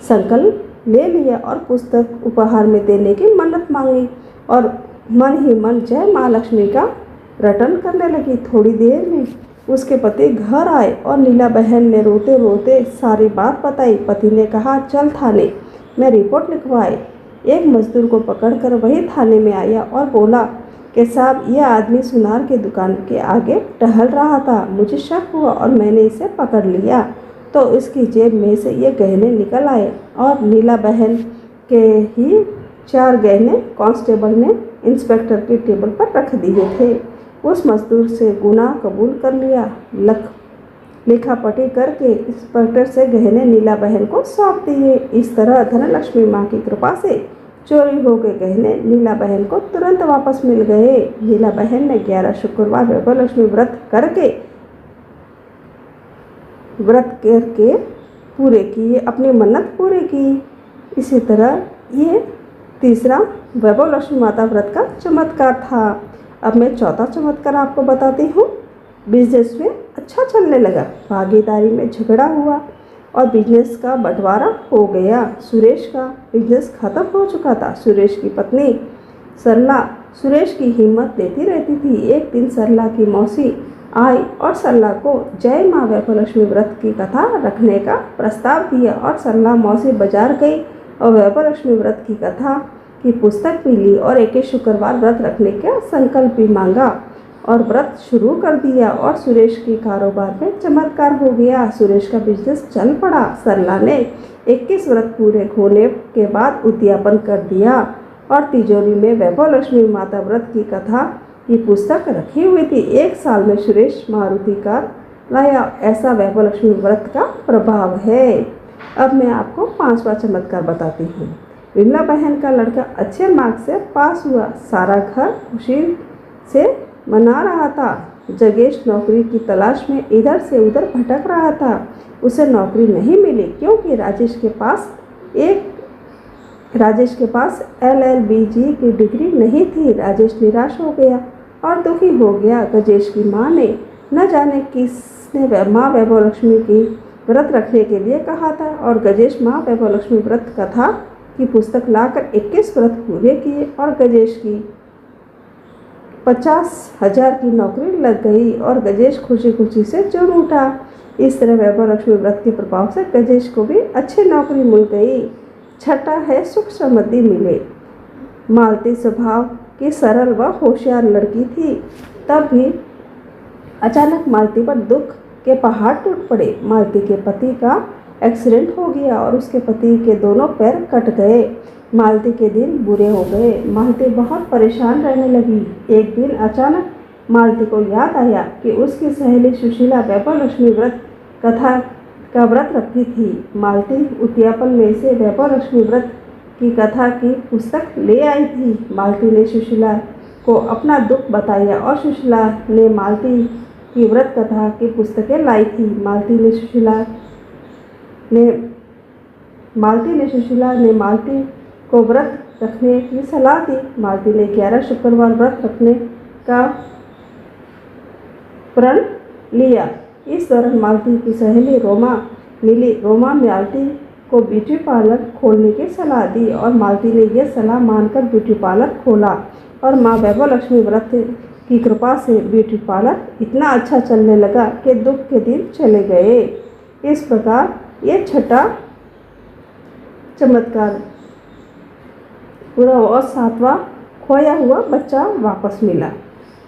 Speaker 1: संकल्प ले लिया और पुस्तक उपहार में देने की मन्नत मांगी और मन ही मन जय माँ लक्ष्मी का रटन करने लगी। थोड़ी देर में उसके पति घर आए और नीला बहन ने रोते रोते सारी बात बताई। पति ने कहा, चल थाने में रिपोर्ट लिखवाए। एक मजदूर को पकड़कर वही थाने में आया और बोला कि साहब, यह आदमी सुनार की दुकान के आगे टहल रहा था। मुझे शक हुआ और मैंने इसे पकड़ लिया तो इसकी जेब में से ये गहने निकल आए और नीला बहन के ही 4 गहने कांस्टेबल ने इंस्पेक्टर के टेबल पर रख दिए थे। उस मजदूर से गुनाह कबूल कर लिया। लिखापटी करके इंस्पेक्टर से गहने नीला बहन को सौंप दिए। इस तरह धनलक्ष्मी माँ की कृपा से चोरी हो गए गहने नीला बहन को तुरंत वापस मिल गए। नीला बहन ने 11 शुक्रवार वैभव लक्ष्मी व्रत करके पूरे किए, अपनी मन्नत पूरी की। इसी तरह ये तीसरा वैभव लक्ष्मी माता व्रत का चमत्कार था। अब मैं चौथा चमत्कार आपको बताती हूँ। बिजनेस में अच्छा चलने लगा। भागीदारी में झगड़ा हुआ और बिजनेस का बंटवारा हो गया। सुरेश का बिजनेस खत्म हो चुका था। सुरेश की पत्नी सरला सुरेश की हिम्मत देती रहती थी। एक दिन सरला की मौसी आई और सरला को जय माँ वैभवलक्ष्मी व्रत की कथा रखने का प्रस्ताव दिया और सरला मौसी बाजार गई और वैभवलक्ष्मी व्रत की कथा की पुस्तक भी ली और एक शुक्रवार व्रत रखने का संकल्प भी मांगा और व्रत शुरू कर दिया। और सुरेश के कारोबार में चमत्कार हो गया। सुरेश का बिजनेस चल पड़ा। सरला ने 21 व्रत पूरे होने के बाद उद्यापन कर दिया और तिजोरी में वैभवलक्ष्मी माता व्रत की कथा की पुस्तक रखी हुई थी। 1 साल में सुरेश मारुति कार लाया। ऐसा वैभवलक्ष्मी व्रत का प्रभाव है। अब मैं आपको 5वां चमत्कार बताती हूँ। विमला बहन का लड़का अच्छे मार्क्स से पास हुआ। सारा घर खुशी से मना रहा था। जगेश नौकरी की तलाश में इधर से उधर भटक रहा था। उसे नौकरी नहीं मिली क्योंकि राजेश के पास LLB की डिग्री नहीं थी। राजेश निराश हो गया और दुखी हो गया। गजेश की माँ ने न जाने किसने माँ वैभवलक्ष्मी की व्रत रखने के लिए कहा था और गजेश माँ वैभवलक्ष्मी व्रत कथा की पुस्तक लाकर 21 व्रत पूरे किए और गजेश की 50,000 की नौकरी लग गई और गजेश खुशी खुशी से झूम उठा। इस तरह वैभवलक्ष्मी व्रत के प्रभाव से गजेश को भी अच्छी नौकरी मिल गई। छठा है सुख समृद्धि मिले। मालती स्वभाव की सरल व होशियार लड़की थी। तब भी अचानक मालती पर दुख के पहाड़ टूट पड़े। मालती के पति का एक्सीडेंट हो गया और उसके पति के दोनों पैर कट गए। मालती के दिन बुरे हो गए। मालती बहुत परेशान रहने लगी। एक दिन अचानक मालती को याद आया कि उसकी सहेली सुशीला वैभवलक्ष्मी व्रत कथा का व्रत रखती थी। मालती उद्यापन में से वैभवलक्ष्मी व्रत की कथा की पुस्तक ले आई थी। मालती ने सुशीला को अपना दुख बताया और सुशीला ने मालती की व्रत कथा की पुस्तकें लाई थी। मालती ने सुशीला ने मालती को व्रत रखने की सलाह दी। मालती ने 11 शुक्रवार व्रत रखने का प्रण लिया। इस दौरान मालती की सहेली रोमा मिली। रोमा मालती को ब्यूटी पार्लर खोलने की सलाह दी और मालती ने यह सलाह मानकर ब्यूटी पार्लर खोला और माँ वैभवलक्ष्मी व्रत की कृपा से ब्यूटी पार्लर इतना अच्छा चलने लगा कि दुख के दिन चले गए। इस प्रकार ये छठा चमत्कार पूरा और 7वां खोया हुआ बच्चा वापस मिला।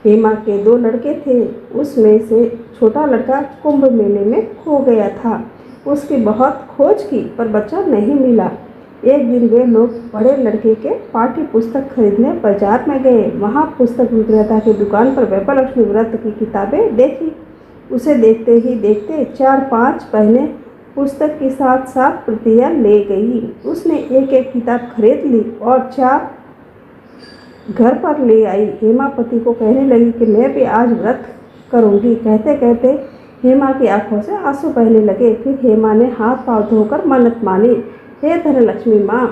Speaker 1: हेमा के 2 लड़के थे। उसमें से छोटा लड़का कुंभ मेले में खो गया था। उसकी बहुत खोज की पर बच्चा नहीं मिला। एक दिन वे लोग बड़े लड़के के पाठ्य पुस्तक खरीदने बाजार में गए। वहाँ पुस्तक विक्रेता की दुकान पर वैभवलक्ष्मी व्रत की किताबें देखी। उसे देखते ही देखते 4-5 बहनें पुस्तक के साथ साथ प्रतियां ले गई। उसने एक एक किताब खरीद ली और 4 घर पर ले आई। हेमा पति को कहने लगी कि मैं भी आज व्रत करूंगी। कहते कहते हेमा की आंखों से आंसू बहने लगे। फिर हेमा ने हाथ पांव धोकर मन्नत मानी, हे धनलक्ष्मी माँ,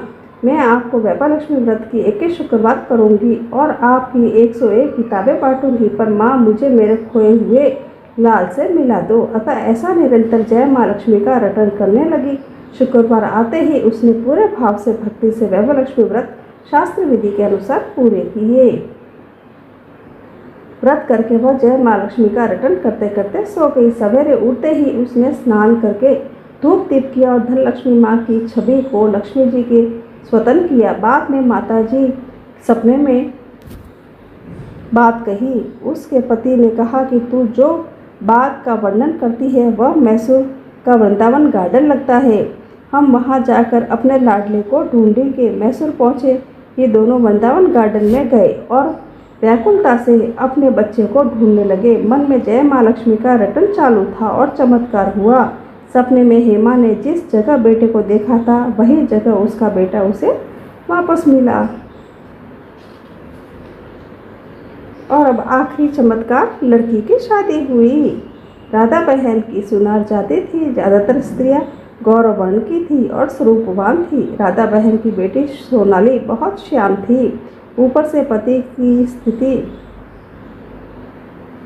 Speaker 1: मैं आपको वैभवलक्ष्मी व्रत की 21 शुक्रवार करूंगी और आपकी 101 किताबें बांटूंगी, पर माँ मुझे मेरे खोए हुए लाल से मिला दो। अतः ऐसा निरंतर जय माँ लक्ष्मी का रटन करने लगी। शुक्रवार आते ही उसने पूरे भाव से भक्ति से वैभवलक्ष्मी व्रत शास्त्र विधि के अनुसार पूरे किए। व्रत करके वह जय माँ लक्ष्मी का रटन करते करते सो गई। सवेरे उठते ही उसने स्नान करके धूप दीप किया और धनलक्ष्मी माँ की छवि को लक्ष्मी जी के स्वतन किया। बाद में माता जी सपने में बात कही। उसके पति ने कहा कि तू जो बाग का वर्णन करती है वह मैसूर का वृंदावन गार्डन लगता है। हम वहां जाकर अपने लाडले को ढूंढेंगे। मैसूर पहुंचे। ये दोनों वृंदावन गार्डन में गए और व्याकुलता से अपने बच्चे को ढूंढने लगे। मन में जय माँ लक्ष्मी का रटन चालू था और चमत्कार हुआ। सपने में हेमा ने जिस जगह बेटे को देखा था वही जगह उसका बेटा उसे वापस मिला। और अब आखिरी चमत्कार, लड़की की शादी हुई। राधा बहन की सुनार जाति थी। ज़्यादातर स्त्रियां गौरव वर्ण की थी और स्वरूपवान थी। राधा बहन की बेटी सोनाली बहुत श्याम थी। ऊपर से पति की स्थिति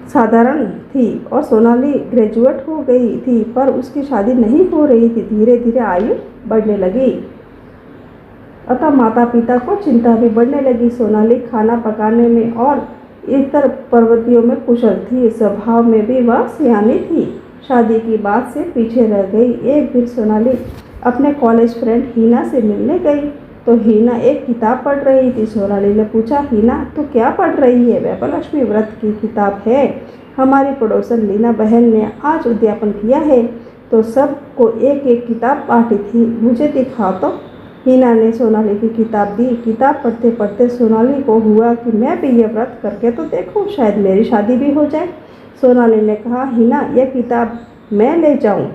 Speaker 1: साधारण थी और सोनाली ग्रेजुएट हो गई थी, पर उसकी शादी नहीं हो रही थी। धीरे धीरे आयु बढ़ने लगी, अतः माता पिता को चिंता भी बढ़ने लगी। सोनाली खाना पकाने में और इतर प्रवृत्तियों में कुशल थी। स्वभाव में भी वह सियानी थी। शादी की बात से पीछे रह गई। एक दिन सोनाली अपने कॉलेज फ्रेंड हीना से मिलने गई तो हीना एक किताब पढ़ रही थी। सोनाली ने पूछा, हीना तू क्या पढ़ रही है? वैभवलक्ष्मी व्रत की किताब है। हमारी पड़ोसन लीना बहन ने आज उद्यापन किया है तो सबको एक एक किताब बांटी थी, मुझे दिखाओ तो। हीना ने सोनाली की किताब दी। किताब पढ़ते पढ़ते सोनाली को हुआ कि मैं भी ये व्रत करके तो देखूं, शायद मेरी शादी भी हो जाए। सोनाली ने कहा, हीना यह किताब मैं ले जाऊं?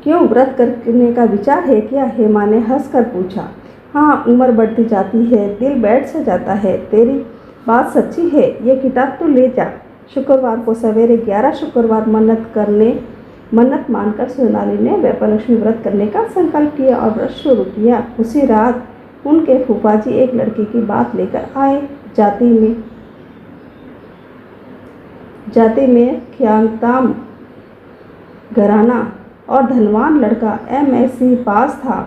Speaker 1: क्यों, व्रत करने का विचार है क्या? हेमा ने हंसकर पूछा। हाँ, उम्र बढ़ती जाती है, दिल बैठ से जाता है। तेरी बात सच्ची है, ये किताब तो ले जा। शुक्रवार को सवेरे 11 शुक्रवार मन्नत मानकर सोनाली ने वैभवलक्ष्मी व्रत करने का संकल्प किया और व्रत शुरू किया। उसी रात उनके फूफाजी एक लड़की की बात लेकर आए। जाति में ख्यातनाम घराना और धनवान लड़का MSc पास था।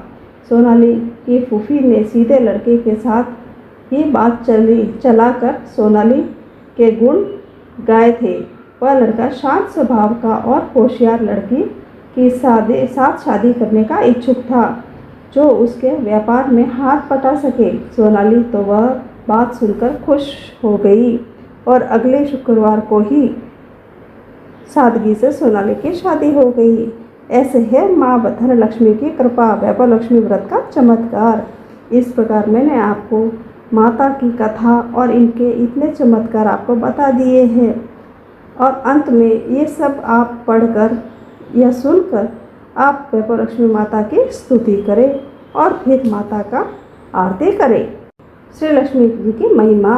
Speaker 1: सोनाली की फूफी ने सीधे लड़के के साथ ही बात चलाकर सोनाली के गुण गाए थे। वह लड़का शांत स्वभाव का और होशियार लड़की की साथ शादी करने का इच्छुक था जो उसके व्यापार में हाथ बटा सके। सोनाली तो वह बात सुनकर खुश हो गई और अगले शुक्रवार को ही सादगी से सोनाली की शादी हो गई। ऐसे है माँ धनलक्ष्मी की कृपा, वैभवलक्ष्मी व्रत का चमत्कार। इस प्रकार मैंने आपको माता की कथा और इनके इतने चमत्कार आपको बता दिए हैं और अंत में ये सब आप पढ़कर या सुनकर आप वैभवलक्ष्मी माता की स्तुति करें और फिर माता का आरती करें। श्री लक्ष्मी जी की महिमा।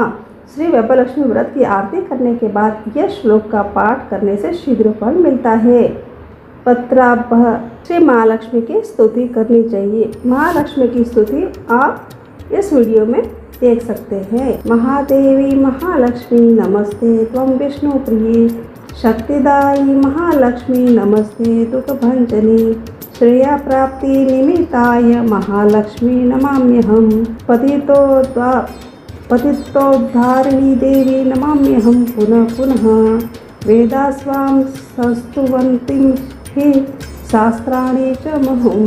Speaker 1: श्री वैभवलक्ष्मी व्रत की आरती करने के बाद यह श्लोक का पाठ करने से शीघ्र फल मिलता है। पत्राभः श्री महालक्ष्मी की स्तुति करनी चाहिए। महालक्ष्मी की स्तुति आप इस वीडियो में देख सकते हैं। महादेवी महालक्ष्मी नमस्ते त्वं विष्णुप्रिये शक्तिदायी महालक्ष्मी नमस्ते दुःखभंजनी श्रेया प्राप्ति निमित्ताय महालक्ष्मी नमाम्यहम् पतितोद्धारिणी देवी नमाम्यहम् पुनः पुनः वेदास्वां संस्तुवन्तीं हि शास्त्राणि च मुहुं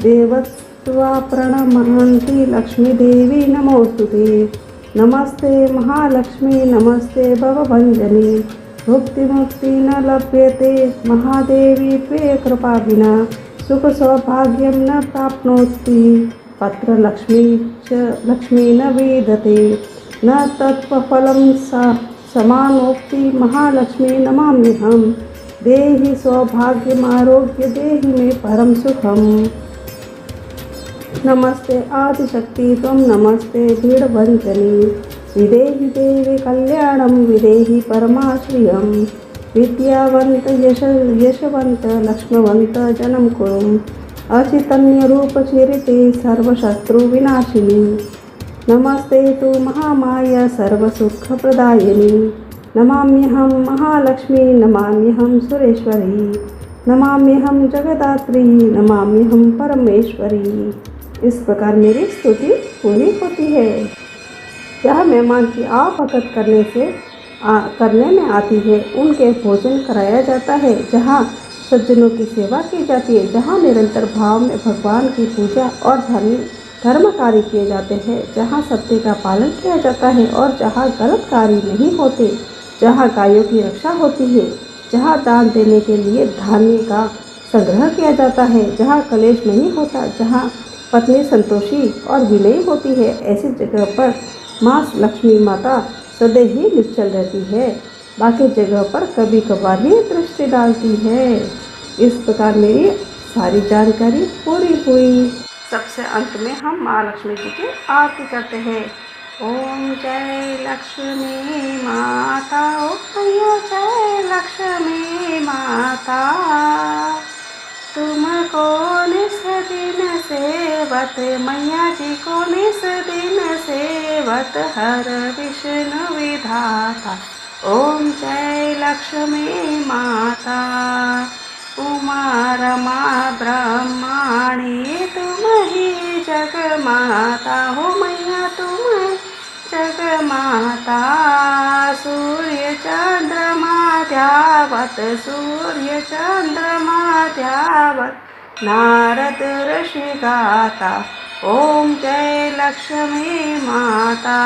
Speaker 1: देवत्वा प्रणमन्ति लक्ष्मी देवी नमोस्तुते। नमस्ते महालक्ष्मी नमस्ते भवभंजनी भुक्ति मुक्ति न लभ्यते महादेवी त्वे कृपा विना सुख सौभाग्यं न प्राप्नोति पत्र लक्ष्मी न वेदते न तत्फलं समानोक्ति महालक्ष्मी नमाम्यहम् देहि सौभाग्यमारोग्य देहि मे परम सुखम। नमस्ते आदिशक्ति त्वं नमस्ते भीडभंजनी विदेहि देवी कल्याणं विदेहि परमाश्रियं विद्यावंत यशवंत लक्ष्मवंत जनम कुरुम अचितन्य रूप चिरिते सर्वशत्रु विनाशिनी नमस्ते तु महामाया सर्वसुख प्रदायिनी नमाम्यहं महालक्ष्मी नमाम्यहं सुरेश्वरी नमाम्यहं जगदात्री नमाम्यहं परमेश्वरी। इस प्रकार मेरी स्तुति पूरी होती है। यह मेहमान की आवभगत करने में आती है, उनके भोजन कराया जाता है, जहाँ सज्जनों की सेवा की जाती है, जहाँ निरंतर भाव में भगवान की पूजा और धर्म कार्य किए जाते हैं, जहाँ सत्य का पालन किया जाता है और जहाँ गलत कार्य नहीं होते, जहाँ गायों की रक्षा होती है, जहाँ दान देने के लिए धान्य का संग्रह किया जाता है, जहाँ कलेश नहीं होता, जहाँ पत्नी संतोषी और विनयी होती है, ऐसी जगह पर माँ लक्ष्मी माता सदैव ही निश्चल रहती है। बाकी जगह पर कभी कभार ही दृष्टि डालती है। इस प्रकार मेरी सारी जानकारी पूरी हुई। सबसे अंत में हम माँ लक्ष्मी जी की आरती करते हैं। ओम जय लक्ष्मी माता, ओम जय लक्ष्मी माता, तुमको निस दिन सेवत मैया जी को निस दिन सेवत हर विष्णु विधाता ओम जय लक्ष्मी माता। उमा रमा ब्रह्माणी तुम ही जग माता हो मैया, तुम जग माता। सूर्य चंद्रमा ध्यावत, सूर्य चंद्रमा ध्यावत, नारद ऋषि गाता। ओम जय लक्ष्मी माता।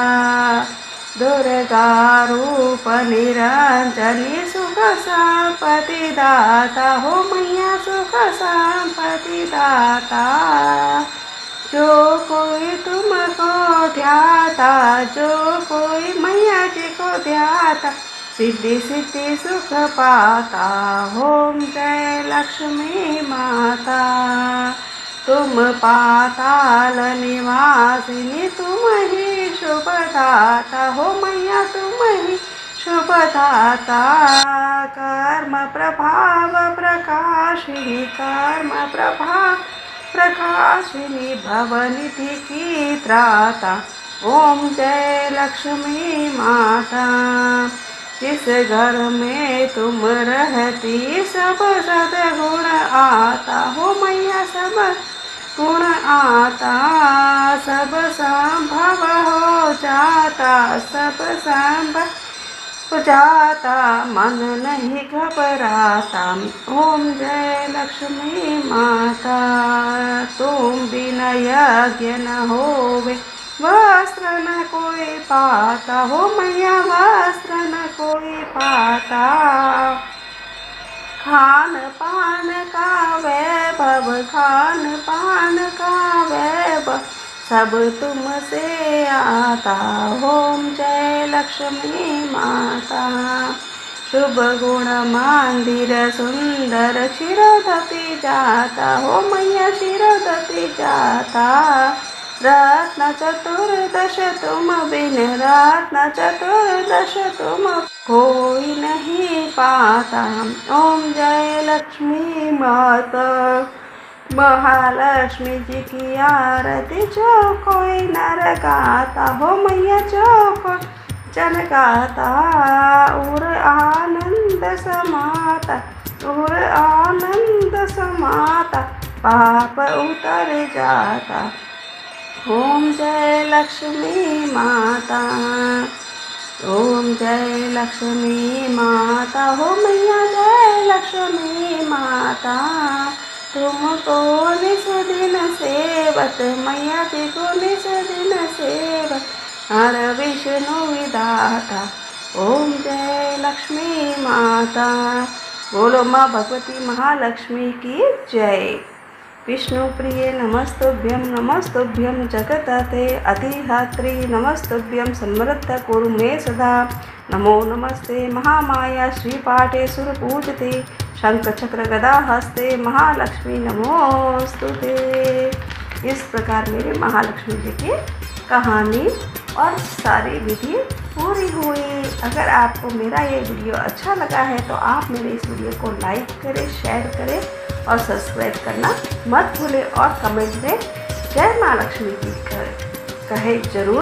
Speaker 1: दुर्गा रूप निरंजनी सुख संपत्ति दाता हो मैया, सुख संपत्ति दाता। जो कोई तुमको ध्याता, जो कोई मैया जी को ध्याता, सिद्धि सिद्धि सुख पाता। ओम जय लक्ष्मी माता। तुम पाताल निवासिनी, तुम ही शुभ दाता हो मैया, तुम ही शुभ दाता। कर्म प्रभाव प्रकाशिनी, कर्म प्रभाव प्रकाशिनी, भवनिधि की त्राता। ओम जय लक्ष्मी माता। जिस घर में तुम रहती, सब सद्गुण आता हो मैया, सब गुण आता। सब संभव हो जाता, सब संभव हो जाता, मन नहीं घबराता। ओम जय लक्ष्मी माता। तुम बिना यज्ञ न होवे, वस्त्र न कोई पाता हो मैया, वस्त्र न कोई पाता। खान पान का वैभव, खान पान का वैभव, सब तुमसे आता। ओम जय लक्ष्मी माता। शुभ गुण मंदिर सुंदर, शिरोधति जाता हो मैया, शिरोधति जाता। रत्न चतुर्दश तुम बिन, रत्न चतुर्दश तुम कोई नहीं पाता। ओम जय लक्ष्मी माता। महालक्ष्मी जी की आरती जो कोई नर गाता हो मैया, जो कोई जन गाता। उर आनंद समाता, उर आनंद समाता, पाप उतर जाता। ओम जय लक्ष्मी माता। ओम जय लक्ष्मी माता हो मैया, जय लक्ष्मी माता। तुमको निस दिन सेवत मैया जी को, निस दिन सेवत हर विष्णु विधाता। ओम जय लक्ष्मी माता। बोलो माँ भगवती महालक्ष्मी की जय। विष्णु प्रिय नमस्तुभ्यं, नमस्तुभ्यं जगदते अधिधात्री, नमस्तुभ्यं समृद्ध कुरु मे सदा। नमो नमस्ते महामाया श्रीपाठे सुरपूजते, शंख चक्र गदा हस्ते महालक्ष्मी नमोस्तुते। इस प्रकार मेरे महालक्ष्मी जी की कहानी और सारी विधि पूरी हुई। अगर आपको मेरा ये वीडियो अच्छा लगा है तो आप मेरे इस वीडियो को लाइक करें, शेयर करें और सब्सक्राइब करना मत भूलें और कमेंट में जय माँ लक्ष्मी जी कहे जरूर।